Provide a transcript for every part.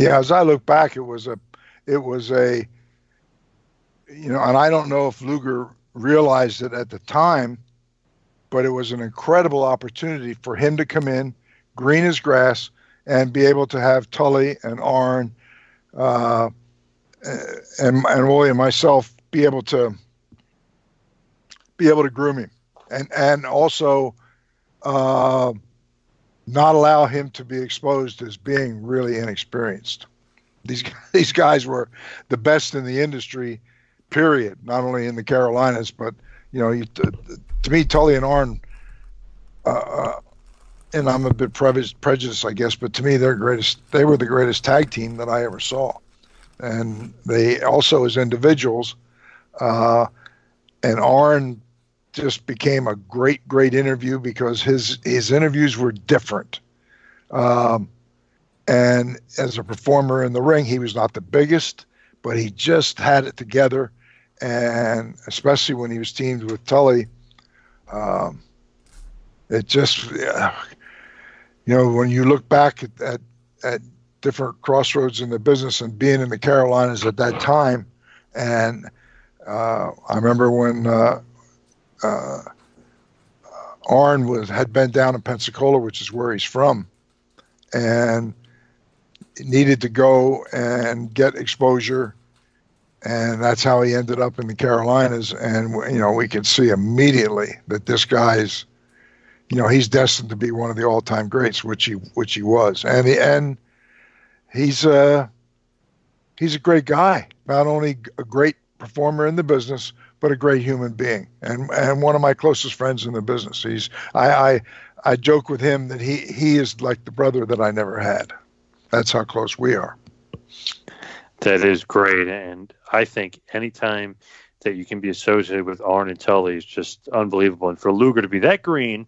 Yeah, as I look back, it was a, and I don't know if Luger realized it at the time, but it was an incredible opportunity for him to come in, green as grass, and be able to have Tully and Arn uh, and Wooly and myself be able to groom him, and also uh, not allow him to be exposed as being really inexperienced. These these guys were the best in the industry, period. Not only in the Carolinas, but to me, Tully and Arn, uh, and I'm a bit prejudiced, I guess, but to me, they were the greatest tag team that I ever saw, and they also as individuals, uh, and Arn just became a great interview because his interviews were different. Um, and as a performer in the ring, he was not the biggest, but he just had it together. And especially when he was teamed with Tully, um, it just, when you look back at different crossroads in the business and being in the Carolinas at that time, and I remember when uh, Arn had been down in Pensacola, which is where he's from, and needed to go and get exposure, and that's how he ended up in the Carolinas. And we could see immediately that this guy's, he's destined to be one of the all-time greats, which he was, and he's a great guy, not only a great performer in the business, but a great human being, and one of my closest friends in the business. I joke with him that he is like the brother that I never had. That's how close we are. That is great, and I think anytime that you can be associated with Arn and Tully is just unbelievable. And for Luger to be that green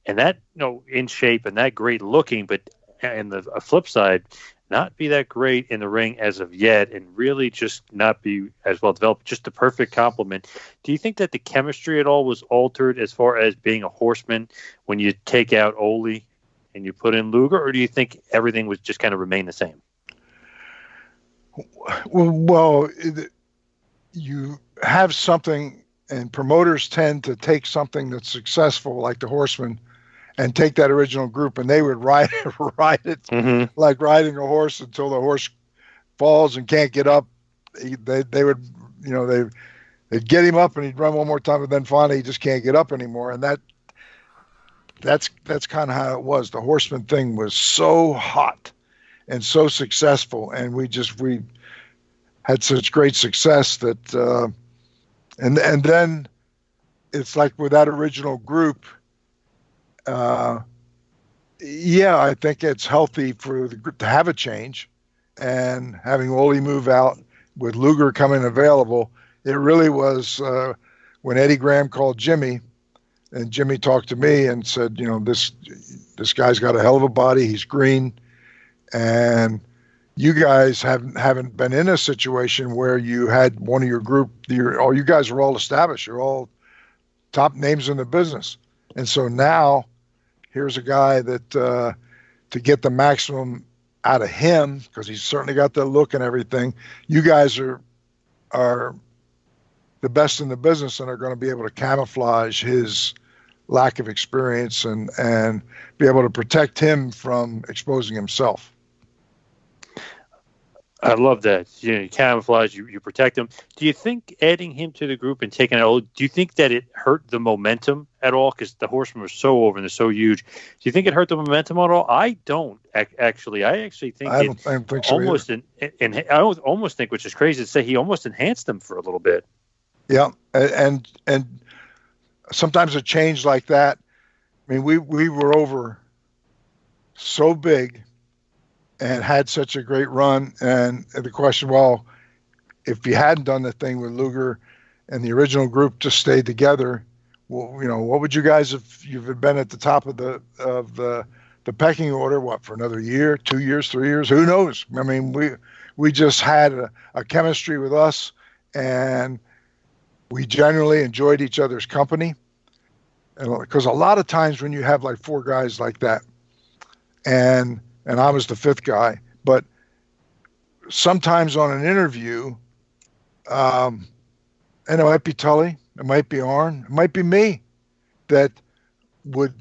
and that in shape and that great looking, but and the flip side, not be that great in the ring as of yet, and really just not be as well developed, just the perfect complement. Do you think that the chemistry at all was altered as far as being a Horseman when you take out Ole and you put in Luger, or do you think everything was just kind of remain the same? Well, you have something, and promoters tend to take something that's successful, like the Horsemen, and take that original group, and they would ride it like riding a horse until the horse falls and can't get up. They would, they'd get him up and he'd run one more time, and then finally he just can't get up anymore. And that's kind of how it was. The Horseman thing was so hot and so successful, and we had such great success that, and then it's like with that original group. I think it's healthy for the group to have a change, and having Ole move out with Luger coming available, it really was when Eddie Graham called Jimmy, and Jimmy talked to me and said, this guy's got a hell of a body. He's green, and you guys haven't been in a situation where you had one of your group. You guys are all established. You're all top names in the business, and so now. Here's a guy that to get the maximum out of him, because he's certainly got the look and everything. You guys are the best in the business and are going to be able to camouflage his lack of experience and be able to protect him from exposing himself. I love that. You camouflage, you protect him. Do you think adding him to the group and taking it, do you think that it hurt the momentum at all? Because the Horsemen were so over and they're so huge. Do you think it hurt the momentum at all? I don't actually. I actually think I don't think so almost, and I almost think, which is crazy to say, he almost enhanced them for a little bit. Yeah, and sometimes a change like that. I mean, we were over so big and had such a great run. And the question, well, if you hadn't done the thing with Luger and the original group just stayed together, well, what would you guys, if you've been at the top of the pecking order, for another year, 2 years, 3 years, who knows? I mean, we just had a chemistry with us, and we generally enjoyed each other's company. And because a lot of times when you have like four guys like that, and I was the fifth guy, but sometimes on an interview, and it might be Tully, it might be Arn, it might be me, that would,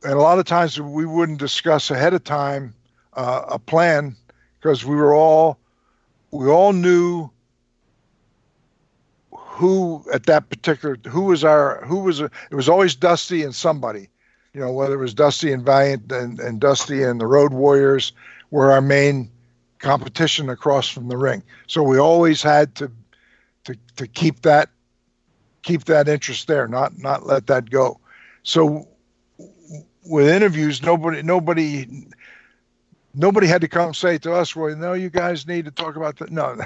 and a lot of times we wouldn't discuss ahead of time a plan, because we all knew who at that particular, it was always Dusty and somebody, whether it was Dusty and Valiant and Dusty and the Road Warriors were our main competition across from the ring. So we always had to keep that interest there, not let that go. So with interviews, nobody had to come say to us, well, no, you guys need to talk about that. No,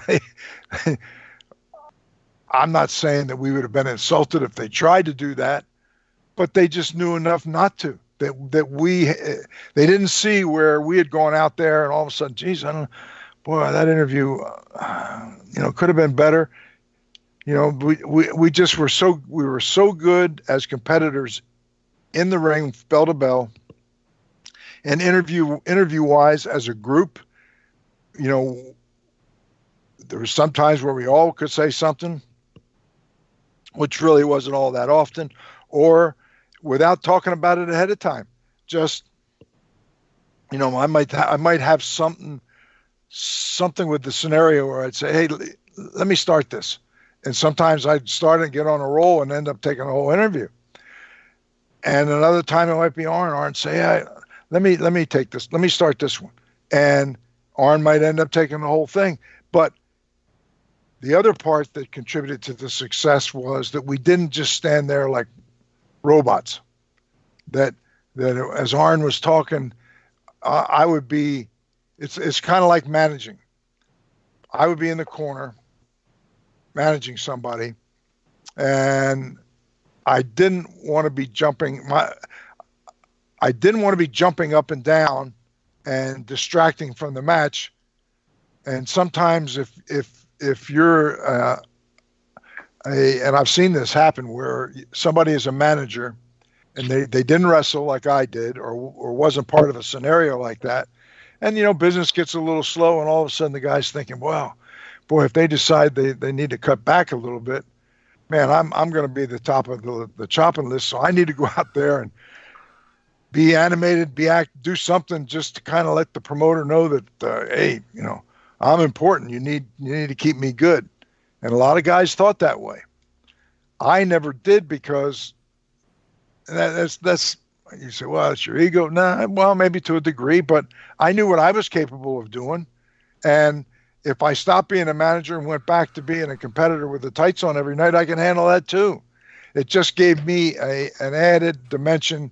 I'm not saying that we would have been insulted if they tried to do that, but they just knew enough not to. They didn't see where we had gone out there and all of a sudden, geez, boy, that interview, could have been better. We just were so good as competitors in the ring, bell to bell, and interview wise as a group. There were some times where we all could say something, which really wasn't all that often, or without talking about it ahead of time. Just, I might have something with the scenario where I'd say, hey, let me start this. And sometimes I'd start and get on a roll and end up taking a whole interview. And another time it might be Arn say, hey, let me take this. Let me start this one. And Arn might end up taking the whole thing. But the other part that contributed to the success was that we didn't just stand there like robots. That as Arn was talking, I would be, it's kind of like managing. I would be in the corner managing somebody, and I didn't want to be jumping up and down and distracting from the match. And sometimes if you're and I've seen this happen where somebody is a manager and they didn't wrestle like I did, or wasn't part of a scenario like that, and business gets a little slow, and all of a sudden the guy's thinking, wow, boy, if they decide they need to cut back a little bit, man, I'm going to be the top of the chopping list, so I need to go out there and be animated, do something just to kind of let the promoter know that, hey, I'm important. You need to keep me good. And a lot of guys thought that way. I never did, because that's you say, well, it's your ego. Nah, well, maybe to a degree, but I knew what I was capable of doing. And if I stopped being a manager and went back to being a competitor with the tights on every night, I can handle that too. It just gave me an added dimension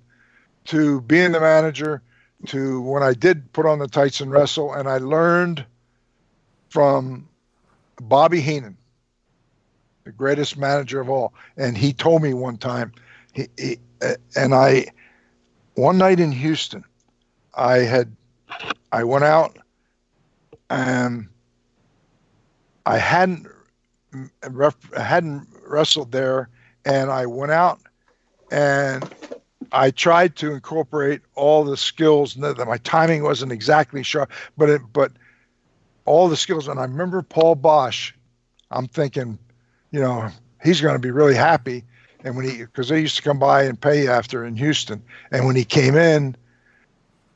to being the manager, to when I did put on the tights and wrestle. And I learned from Bobby Heenan, the greatest manager of all. And he told me one time, one night in Houston, I went out and I hadn't wrestled there, and I went out and I tried to incorporate all the skills. That my timing wasn't exactly sharp, but all the skills. And I remember Paul Bosch. I'm thinking, he's going to be really happy. And because they used to come by and pay after in Houston, and when he came in,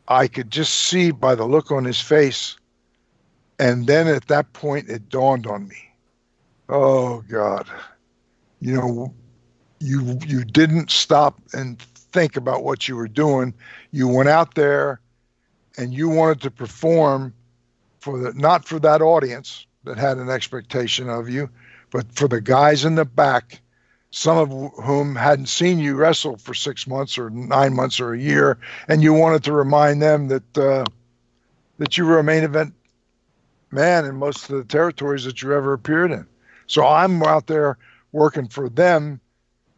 I could just see by the look on his face. And then at that point, it dawned on me, oh God, you didn't stop and think about what you were doing. You went out there and you wanted to perform not for that audience that had an expectation of you, but for the guys in the back, some of whom hadn't seen you wrestle for 6 months or 9 months or a year. And you wanted to remind them that you were a main event man in most of the territories that you ever appeared in. So I'm out there working for them,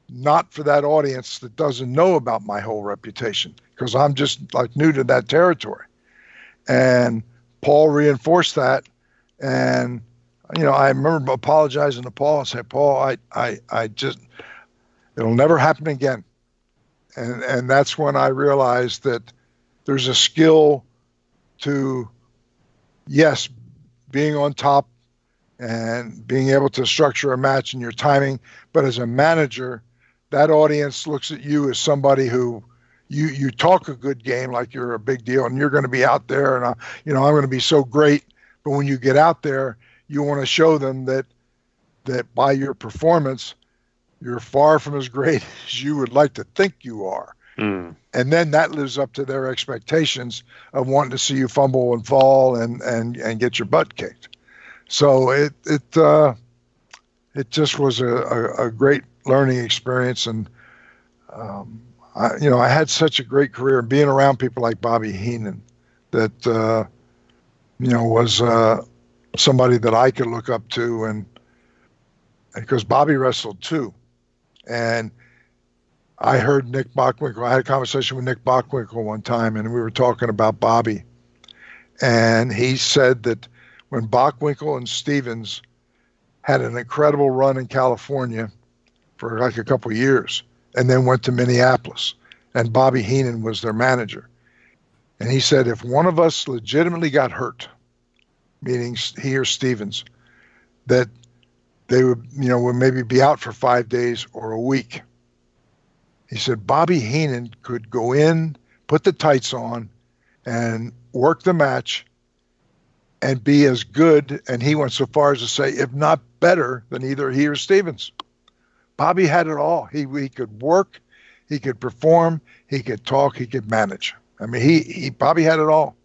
not for that audience that doesn't know about my whole reputation, because I'm just like new to that territory. And Paul reinforced that. And, I remember apologizing to Paul and saying, Paul, I just, it'll never happen again. And that's when I realized that there's a skill to, yes, being on top and being able to structure a match and your timing. But as a manager, that audience looks at you as somebody who you talk a good game like you're a big deal and you're going to be out there and I'm going to be so great. But when you get out there, you want to show them that by your performance, you're far from as great as you would like to think you are. And then that lives up to their expectations of wanting to see you fumble and fall and get your butt kicked. So it just was a great learning experience. And, I had such a great career, and being around people like Bobby Heenan that, was somebody that I could look up to, and because Bobby wrestled too. And I heard Nick Bockwinkel. I had a conversation with Nick Bockwinkel one time, and we were talking about Bobby. And he said that when Bockwinkel and Stevens had an incredible run in California for like a couple of years, and then went to Minneapolis, and Bobby Heenan was their manager. And he said, if one of us legitimately got hurt, meaning he or Stevens, that they would maybe be out for 5 days or a week. He said Bobby Heenan could go in, put the tights on, and work the match and be as good, and he went so far as to say, if not better than either he or Stevens. Bobby had it all. He could work, he could perform, he could talk, he could manage. I mean, Bobby had it all.